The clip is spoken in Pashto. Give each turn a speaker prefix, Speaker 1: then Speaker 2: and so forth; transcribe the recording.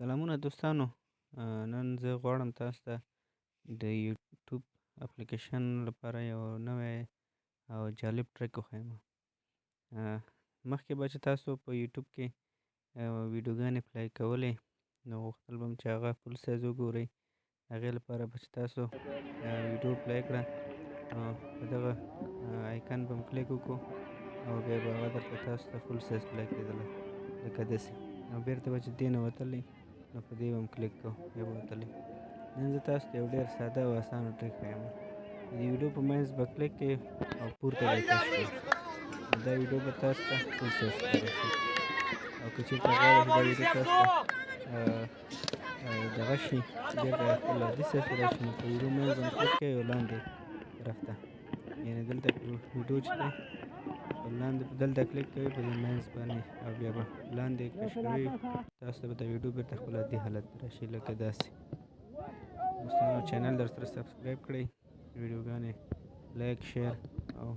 Speaker 1: سلامونه دوستانو. نن زه غواړم تاسو ته د یوټیوب اپلیکیشن لپاره یو نوی او جالب ټریک وښیم. مخکې به چې تاسو په یوټیوب کې ویډیوګانې پلی کولې، نو غوښتل به م چې هغه فل سایز وګورئ. هغې لپاره به چې تاسو ویډیو پلی کړه، نو په دغه آیکن به م کلیک وکړو او بیا به هغه درته تاسو ته فل سایز پلی کېدلی، لکه داسې. او بیرته به چې دې نه وتلی، نو په دې به م کلیک کوو، بیا به وتلی. نن زه تاسو ته یو ډېر ساده او اسانه ټریک ښیم. د ویډیو په منځ به کلیک کوئ او پورته به یې کش کړئ. نو دا ویډیو به تاسو ته فل سایز ښکاره شي. او که چېرته غواړئ چې دا ویډیو تاسو ته دغه شي، بېرته خپل عادي سایز ته راشي، نو په ویډیو منځ باندې کلیک کوئ او لاندې طرف ته، یعنې دلته ویډیو چې دی په لاندې دلته کلیک کوئ په دې منځ باندې، او بیا به لاندې کش کوئ. تاسو ته به دا ویډیو بېرته خپل عادي حالت ته راشي، لکه داسې. دوستانو، چینل در سره سبسکرایب کړئ، ویډیوګانې لایک، شیر او